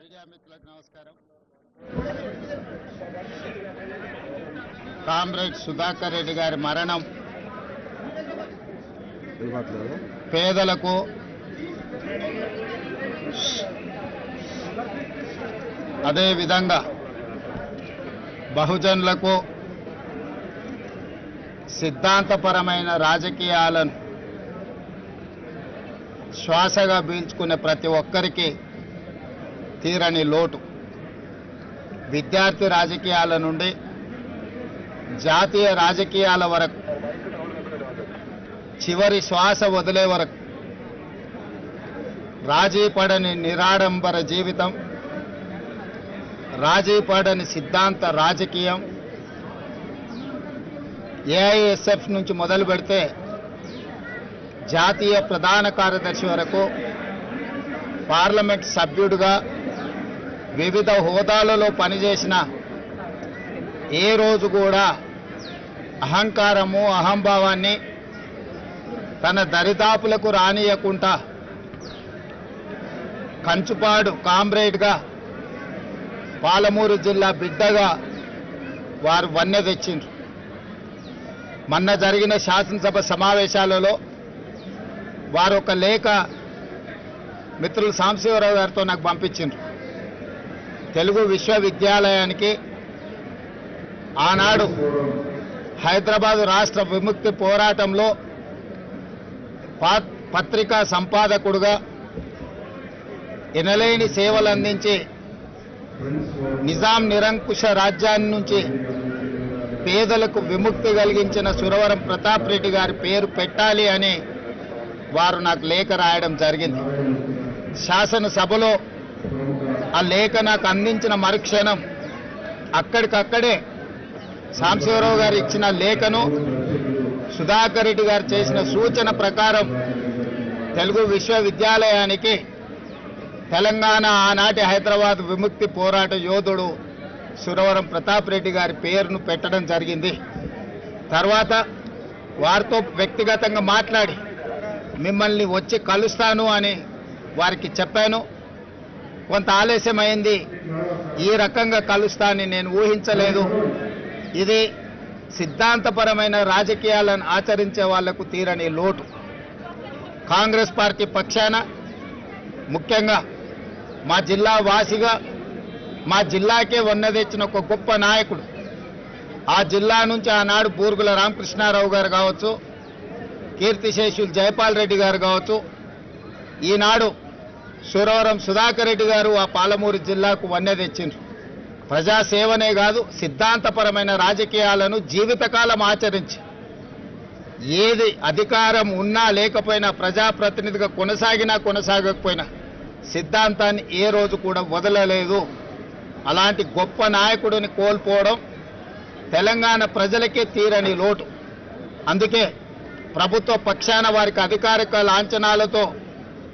Media మిత్రులకు నమస్కారం. Comrade Sudhakar Reddy గారి మరణం పేదలకు అదే విధంగా బహుజనులకు సిద్ధాంతపరమైన రాజకీయాలను శ్వాసగా పీల్చుకునే ప్రతి ఒక్కరికి తీరని లోటు. విద్యార్థి రాజకీయాల నుండి జాతీయ రాజకీయాల వరకు చివరి శ్వాస వదిలే వరకు రాజీ పడని నిరాడంబర జీవితం, రాజీ పడని సిద్ధాంత రాజకీయం, ఏఐఎస్ఎఫ్ నుంచి మొదలు పెడితే జాతీయ ప్రధాన కార్యదర్శి వరకు పార్లమెంట్ సభ్యుడిగా వివిధ హోదాలలో పనిచేసిన ఏ రోజు కూడా అహంకారము అహంభావాన్ని తన దరిదాపులకు రానియకుండా కంచుపాడు కామ్రేడ్గా పాలమూరు జిల్లా బిడ్డగా వారు వన్నె తెచ్చిండ్రు. మొన్న జరిగిన శాసనసభ సమావేశాలలో వారు ఒక లేఖ మిత్రులు సాంబశివరావు గారితో నాకు పంపించిండ్రు. తెలుగు విశ్వవిద్యాలయానికి ఆనాడు హైదరాబాద్ రాష్ట్ర విముక్తి పోరాటంలో పత్రికా సంపాదకుడుగా ఎనలేని సేవలు అందించి నిజాం నిరంకుశ రాజ్యాన్ని నుంచి పేదలకు విముక్తి కలిగించిన సురవరం ప్రతాప్ రెడ్డి గారి పేరు పెట్టాలి అని వారు నాకు లేఖ రాయడం జరిగింది. శాసనసభలో ఆ లేఖ నాకు అందించిన మరుక్షణం అక్కడికక్కడే సాంబశివరావు గారు ఇచ్చిన లేఖను సుధాకర్ రెడ్డి గారు చేసిన సూచన ప్రకారం తెలుగు విశ్వవిద్యాలయానికి తెలంగాణ ఆనాటి హైదరాబాద్ విముక్తి పోరాట యోధుడు సురవరం ప్రతాప్ రెడ్డి గారి పేరును పెట్టడం జరిగింది. తర్వాత వారితో వ్యక్తిగతంగా మాట్లాడి మిమ్మల్ని వచ్చి కలుస్తాను అని వారికి చెప్పాను. కొంత ఆలస్యమైంది. ఈ రకంగా కలుస్తానని నేను ఊహించలేదు. ఇది సిద్ధాంతపరమైన రాజకీయాలను ఆచరించే వాళ్లకు తీరని లోటు. కాంగ్రెస్ పార్టీ పక్షాన ముఖ్యంగా మా జిల్లా వాసిగా మా జిల్లాకే వన్నె తెచ్చిన ఒక గొప్ప నాయకుడు, ఆ జిల్లా నుంచి ఆనాడు బూరుగుల రామకృష్ణారావు గారు కావచ్చు, కీర్తిశేషులు జయపాల్ రెడ్డి గారు కావచ్చు, ఈనాడు సురవరం సుధాకర్ రెడ్డి గారు ఆ పాలమూరు జిల్లాకు వన్నె తెచ్చిండ్రు. ప్రజాసేవనే కాదు, సిద్ధాంతపరమైన రాజకీయాలను జీవితకాలం ఆచరించి ఏది అధికారం ఉన్నా లేకపోయినా ప్రజాప్రతినిధిగా కొనసాగినా కొనసాగకపోయినా సిద్ధాంతాన్ని ఏ రోజు కూడా వదలలేదు. అలాంటి గొప్ప నాయకుడిని కోల్పోవడం తెలంగాణ ప్రజలకే తీరని లోటు. అందుకే ప్రభుత్వ పక్షాన వారికి అధికారిక లాంఛనాలతో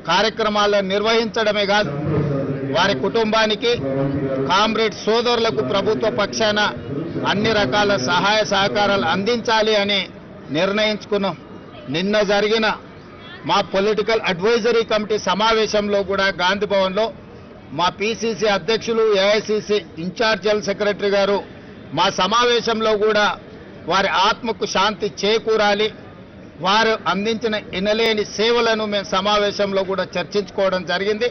కార్యక్రమాలను నిర్వహించడమే కాదు, వారి కుటుంబానికి కామ్రేడ్ సోదరులకు ప్రభుత్వ పక్షాన అన్ని రకాల సహాయ సహకారాలు అందించాలి అని నిర్ణయించుకున్నాం. నిన్న జరిగిన మా పొలిటికల్ అడ్వైజరీ కమిటీ సమావేశంలో కూడా గాంధీ భవన్లో మా పిసిసి అధ్యక్షులు, ఏఐసిసి ఇన్ఛార్జ్ జనరల్ సెక్రటరీ గారు మా సమావేశంలో కూడా వారి ఆత్మకు శాంతి చేకూరాలి, వారు అందించిన ఎనలేని సేవలను మేము సమావేశంలో కూడా చర్చించుకోవడం జరిగింది.